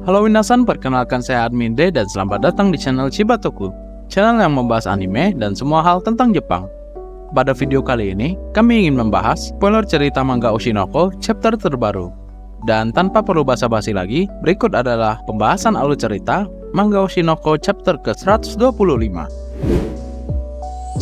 Halo minasan, perkenalkan saya Admin D dan selamat datang di channel Chibatoku, channel yang membahas anime dan semua hal tentang Jepang. Pada video kali ini, kami ingin membahas spoiler cerita manga Oshinoko chapter terbaru. Dan tanpa perlu basa-basi lagi, berikut adalah pembahasan alur cerita manga Oshinoko chapter ke-125.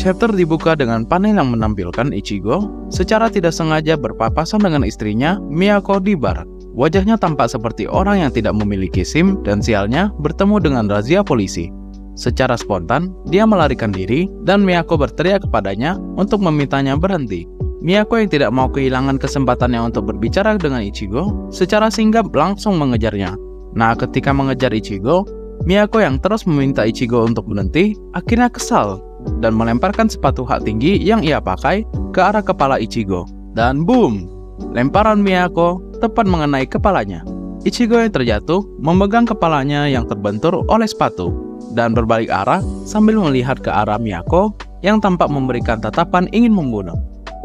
Chapter dibuka dengan panel yang menampilkan Ichigo secara tidak sengaja berpapasan dengan istrinya, Miyako, di bar. Wajahnya tampak seperti orang yang tidak memiliki SIM dan sialnya bertemu dengan razia polisi. Secara spontan, dia melarikan diri dan Miyako berteriak kepadanya untuk memintanya berhenti. Miyako yang tidak mau kehilangan kesempatannya untuk berbicara dengan Ichigo, secara singgap langsung mengejarnya. Nah, ketika mengejar Ichigo, Miyako yang terus meminta Ichigo untuk berhenti, akhirnya kesal dan melemparkan sepatu hak tinggi yang ia pakai ke arah kepala Ichigo. Dan boom! Lemparan Miyako tepat mengenai kepalanya. Ichigo yang terjatuh memegang kepalanya yang terbentur oleh sepatu dan berbalik arah sambil melihat ke arah Miyako yang tampak memberikan tatapan ingin membunuh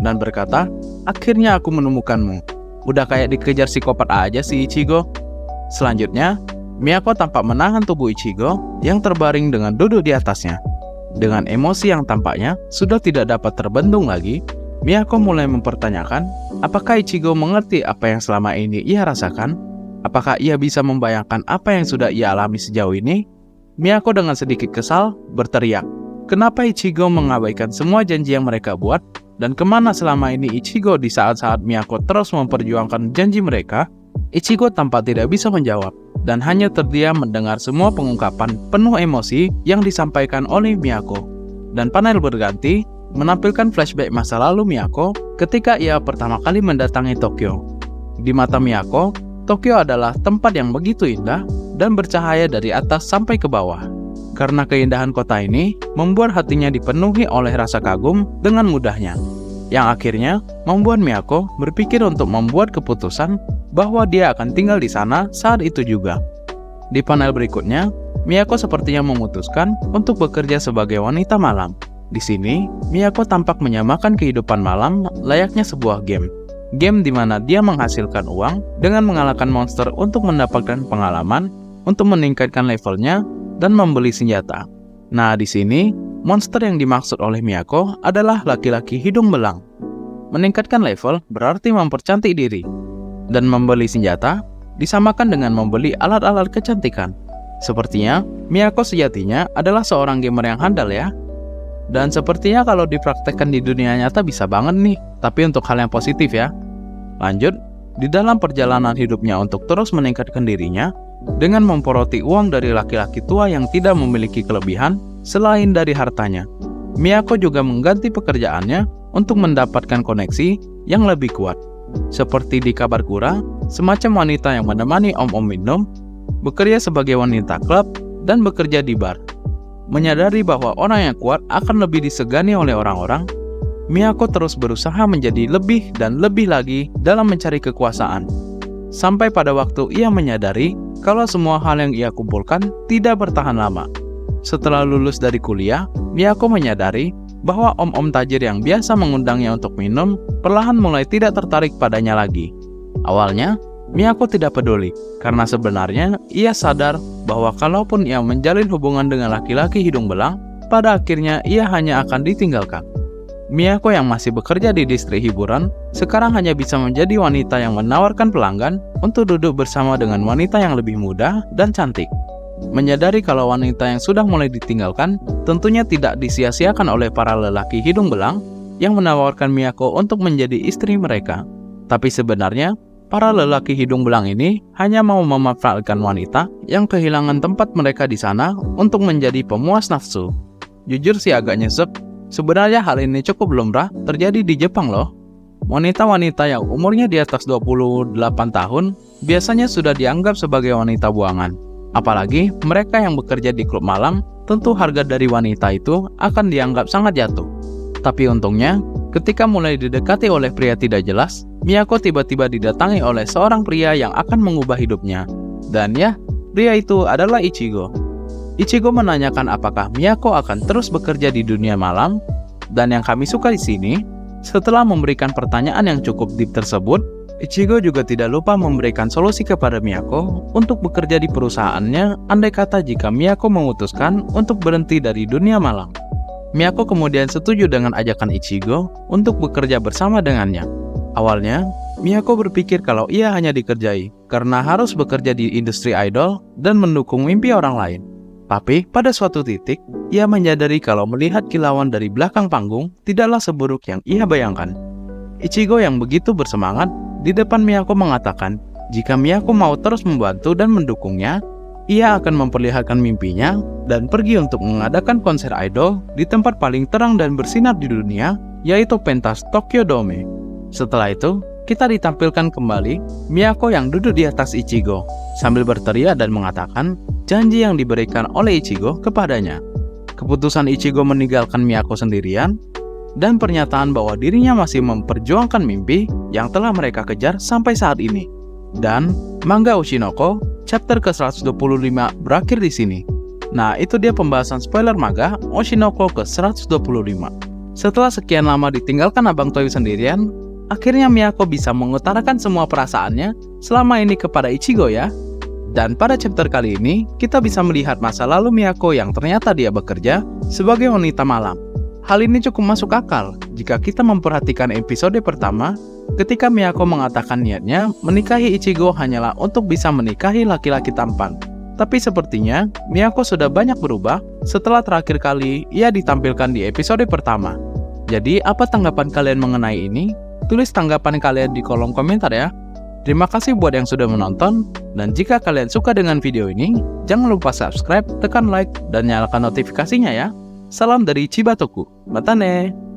dan berkata, "Akhirnya aku menemukanmu. Udah kayak dikejar psikopat aja si Ichigo." Selanjutnya, Miyako tampak menahan tubuh Ichigo yang terbaring dengan duduk di atasnya. Dengan emosi yang tampaknya sudah tidak dapat terbendung lagi, Miyako mulai mempertanyakan apakah Ichigo mengerti apa yang selama ini ia rasakan? Apakah ia bisa membayangkan apa yang sudah ia alami sejauh ini? Miyako dengan sedikit kesal berteriak, kenapa Ichigo mengabaikan semua janji yang mereka buat? Dan kemana selama ini Ichigo di saat-saat Miyako terus memperjuangkan janji mereka? Ichigo tampak tidak bisa menjawab dan hanya terdiam mendengar semua pengungkapan penuh emosi yang disampaikan oleh Miyako. Dan panel berganti menampilkan flashback masa lalu Miyako ketika ia pertama kali mendatangi Tokyo. Di mata Miyako, Tokyo adalah tempat yang begitu indah dan bercahaya dari atas sampai ke bawah. Karena keindahan kota ini membuat hatinya dipenuhi oleh rasa kagum dengan mudahnya, yang akhirnya membuat Miyako berpikir untuk membuat keputusan bahwa dia akan tinggal di sana saat itu juga. Di panel berikutnya, Miyako sepertinya memutuskan untuk bekerja sebagai wanita malam. Di sini, Miyako tampak menyamakan kehidupan malam layaknya sebuah game. Game di mana dia menghasilkan uang dengan mengalahkan monster untuk mendapatkan pengalaman, untuk meningkatkan levelnya, dan membeli senjata. Nah, di sini, monster yang dimaksud oleh Miyako adalah laki-laki hidung belang. Meningkatkan level berarti mempercantik diri. Dan membeli senjata disamakan dengan membeli alat-alat kecantikan. Sepertinya, Miyako sejatinya adalah seorang gamer yang handal ya. Dan sepertinya kalau dipraktekkan di dunia nyata bisa banget nih, tapi untuk hal yang positif ya. Lanjut, di dalam perjalanan hidupnya untuk terus meningkatkan dirinya, dengan memporoti uang dari laki-laki tua yang tidak memiliki kelebihan selain dari hartanya, Miyako juga mengganti pekerjaannya untuk mendapatkan koneksi yang lebih kuat. Seperti di Kabarkura, semacam wanita yang menemani om-om minum, bekerja sebagai wanita klub, dan bekerja di bar. Menyadari bahwa orang yang kuat akan lebih disegani oleh orang-orang, Miyako terus berusaha menjadi lebih dan lebih lagi dalam mencari kekuasaan. Sampai pada waktu ia menyadari kalau semua hal yang ia kumpulkan tidak bertahan lama. Setelah lulus dari kuliah, Miyako menyadari bahwa om-om tajir yang biasa mengundangnya untuk minum perlahan mulai tidak tertarik padanya lagi. Awalnya, Miyako tidak peduli, karena sebenarnya ia sadar bahwa kalaupun ia menjalin hubungan dengan laki-laki hidung belang, pada akhirnya ia hanya akan ditinggalkan. Miyako yang masih bekerja di distrik hiburan, sekarang hanya bisa menjadi wanita yang menawarkan pelanggan untuk duduk bersama dengan wanita yang lebih muda dan cantik. Menyadari kalau wanita yang sudah mulai ditinggalkan, tentunya tidak disia-siakan oleh para lelaki hidung belang yang menawarkan Miyako untuk menjadi istri mereka. Tapi sebenarnya, para lelaki hidung belang ini hanya mau memanfaatkan wanita yang kehilangan tempat mereka di sana untuk menjadi pemuas nafsu. Jujur sih agak nyesek, sebenarnya hal ini cukup lumrah terjadi di Jepang loh. Wanita-wanita yang umurnya di atas 28 tahun biasanya sudah dianggap sebagai wanita buangan. Apalagi mereka yang bekerja di klub malam, tentu harga dari wanita itu akan dianggap sangat jatuh. Tapi untungnya, ketika mulai didekati oleh pria tidak jelas, Miyako tiba-tiba didatangi oleh seorang pria yang akan mengubah hidupnya. Dan ya, pria itu adalah Ichigo. Ichigo menanyakan apakah Miyako akan terus bekerja di dunia malam. Dan yang kami suka di sini, setelah memberikan pertanyaan yang cukup deep tersebut, Ichigo juga tidak lupa memberikan solusi kepada Miyako untuk bekerja di perusahaannya andai kata jika Miyako memutuskan untuk berhenti dari dunia malam. Miyako kemudian setuju dengan ajakan Ichigo untuk bekerja bersama dengannya. Awalnya, Miyako berpikir kalau ia hanya dikerjai karena harus bekerja di industri idol dan mendukung mimpi orang lain. Tapi pada suatu titik, ia menyadari kalau melihat kilauan dari belakang panggung tidaklah seburuk yang ia bayangkan. Ichigo yang begitu bersemangat di depan Miyako mengatakan jika Miyako mau terus membantu dan mendukungnya, ia akan memperlihatkan mimpinya dan pergi untuk mengadakan konser idol di tempat paling terang dan bersinar di dunia, yaitu pentas Tokyo Dome. Setelah itu, kita ditampilkan kembali Miyako yang duduk di atas Ichigo sambil berteriak dan mengatakan janji yang diberikan oleh Ichigo kepadanya. Keputusan Ichigo meninggalkan Miyako sendirian dan pernyataan bahwa dirinya masih memperjuangkan mimpi yang telah mereka kejar sampai saat ini. Dan manga Oshinoko chapter ke-125 berakhir di sini. Nah, itu dia pembahasan spoiler manga Oshinoko ke-125. Setelah sekian lama ditinggalkan Abang Toyo sendirian, akhirnya Miyako bisa mengutarakan semua perasaannya selama ini kepada Ichigo ya. Dan pada chapter kali ini, kita bisa melihat masa lalu Miyako yang ternyata dia bekerja sebagai wanita malam. Hal ini cukup masuk akal jika kita memperhatikan episode pertama ketika Miyako mengatakan niatnya menikahi Ichigo hanyalah untuk bisa menikahi laki-laki tampan. Tapi sepertinya Miyako sudah banyak berubah setelah terakhir kali ia ditampilkan di episode pertama. Jadi apa tanggapan kalian mengenai ini? Tulis tanggapan kalian di kolom komentar ya. Terima kasih buat yang sudah menonton, dan jika kalian suka dengan video ini, jangan lupa subscribe, tekan like, dan nyalakan notifikasinya ya. Salam dari Chibatoku. Matane!